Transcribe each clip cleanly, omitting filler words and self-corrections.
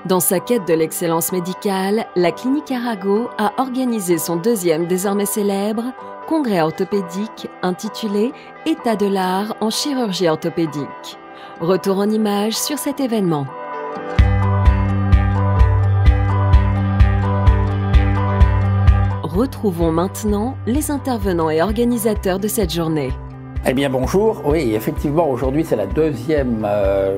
Dans sa quête de l'excellence médicale, la clinique Arago a organisé son deuxième, désormais célèbre, congrès orthopédique intitulé « État de l'art en chirurgie orthopédique ». Retour en images sur cet événement. Retrouvons maintenant les intervenants et organisateurs de cette journée. Eh bien bonjour, oui effectivement aujourd'hui c'est la deuxième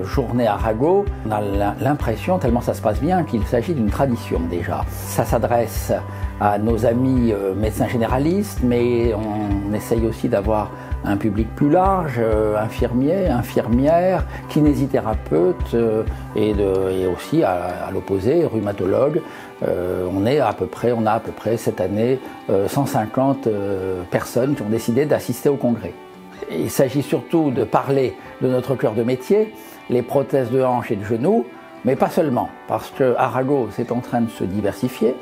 journée Arago. On a l'impression, tellement ça se passe bien, qu'il s'agit d'une tradition déjà. Ça s'adresse à nos amis médecins généralistes, mais on essaye aussi d'avoir un public plus large, infirmiers, infirmières, kinésithérapeutes et aussi à l'opposé, rhumatologues. On a à peu près cette année 150 personnes qui ont décidé d'assister au congrès. Il s'agit surtout de parler de notre cœur de métier, les prothèses de hanche et de genoux, mais pas seulement, parce que Arago est en train de se diversifier.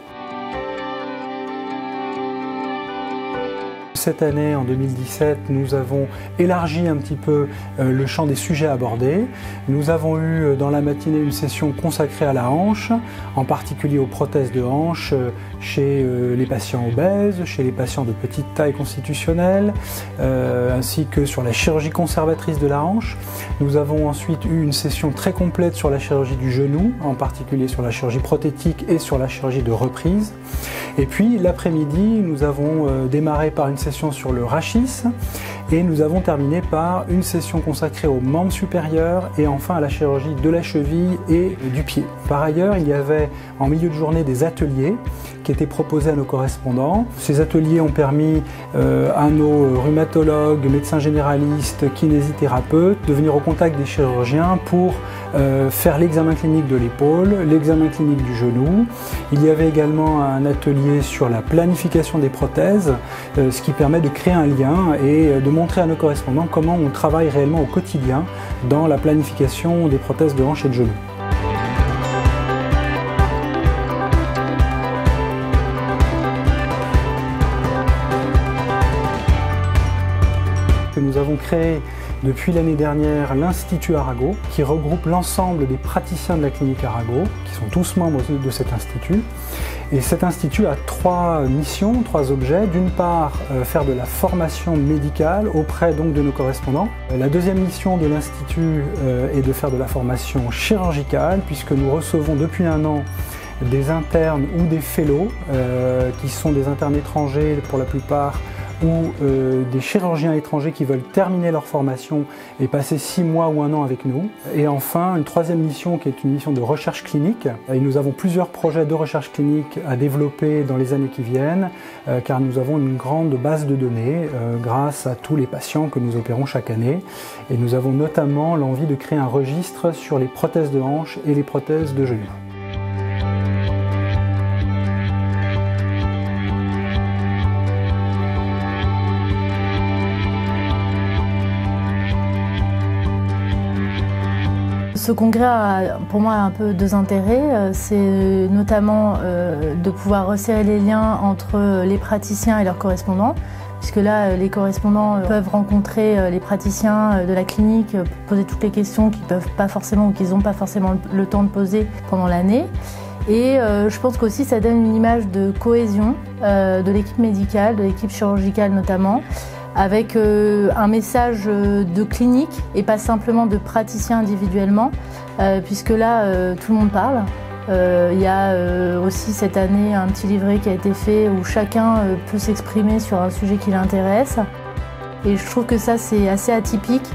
Cette année, en 2017, nous avons élargi un petit peu le champ des sujets abordés. Nous avons eu dans la matinée une session consacrée à la hanche, en particulier aux prothèses de hanche chez les patients obèses, chez les patients de petite taille constitutionnelle, ainsi que sur la chirurgie conservatrice de la hanche. Nous avons ensuite eu une session très complète sur la chirurgie du genou, en particulier sur la chirurgie prothétique et sur la chirurgie de reprise. Et puis l'après-midi, nous avons démarré par une session sur le rachis et nous avons terminé par une session consacrée aux membres supérieurs et enfin à la chirurgie de la cheville et du pied. Par ailleurs, il y avait en milieu de journée des ateliers qui étaient proposés à nos correspondants. Ces ateliers ont permis à nos rhumatologues, médecins généralistes, kinésithérapeutes de venir au contact des chirurgiens pour faire l'examen clinique de l'épaule, l'examen clinique du genou. Il y avait également un atelier sur la planification des prothèses, ce qui permet de créer un lien et de montrer à nos correspondants comment on travaille réellement au quotidien dans la planification des prothèses de hanche et de genou. Nous avons créé depuis l'année dernière l'Institut Arago, qui regroupe l'ensemble des praticiens de la clinique Arago, qui sont tous membres de cet institut. Et cet institut a trois missions, trois objets. D'une part, faire de la formation médicale auprès donc de nos correspondants. La deuxième mission de l'institut est de faire de la formation chirurgicale, puisque nous recevons depuis un an des internes ou des fellows, qui sont des internes étrangers pour la plupart, ou des chirurgiens étrangers qui veulent terminer leur formation et passer 6 mois ou 1 an avec nous. Et enfin, une troisième mission qui est une mission de recherche clinique. Et nous avons plusieurs projets de recherche clinique à développer dans les années qui viennent, car nous avons une grande base de données grâce à tous les patients que nous opérons chaque année. Et nous avons notamment l'envie de créer un registre sur les prothèses de hanche et les prothèses de genoux. Ce congrès a pour moi un peu deux intérêts, c'est notamment de pouvoir resserrer les liens entre les praticiens et leurs correspondants, puisque là les correspondants peuvent rencontrer les praticiens de la clinique, poser toutes les questions qu'ils peuvent pas forcément ou qu'ils n'ont pas forcément le temps de poser pendant l'année. Et je pense qu'aussi ça donne une image de cohésion de l'équipe médicale, de l'équipe chirurgicale notamment, avec un message de clinique et pas simplement de praticien individuellement, puisque là tout le monde parle. Il y a aussi cette année un petit livret qui a été fait où chacun peut s'exprimer sur un sujet qui l'intéresse. Et je trouve que ça c'est assez atypique.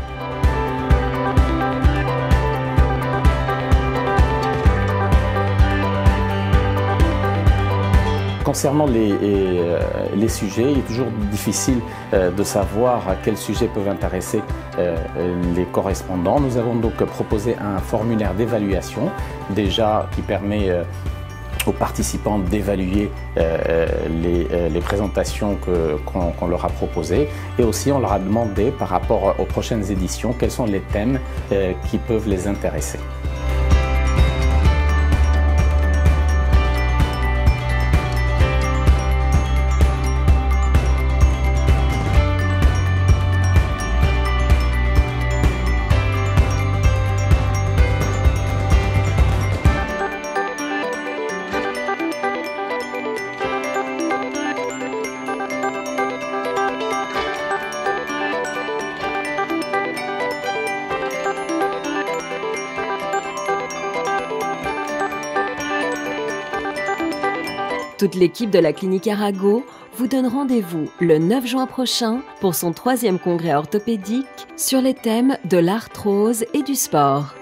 Concernant les sujets, il est toujours difficile de savoir à quels sujets peuvent intéresser les correspondants. Nous avons donc proposé un formulaire d'évaluation, déjà qui permet aux participants d'évaluer les présentations qu'on leur a proposées, et aussi on leur a demandé par rapport aux prochaines éditions quels sont les thèmes qui peuvent les intéresser. Toute l'équipe de la Clinique Arago vous donne rendez-vous le 9 juin prochain pour son 3e congrès orthopédique sur les thèmes de l'arthrose et du sport.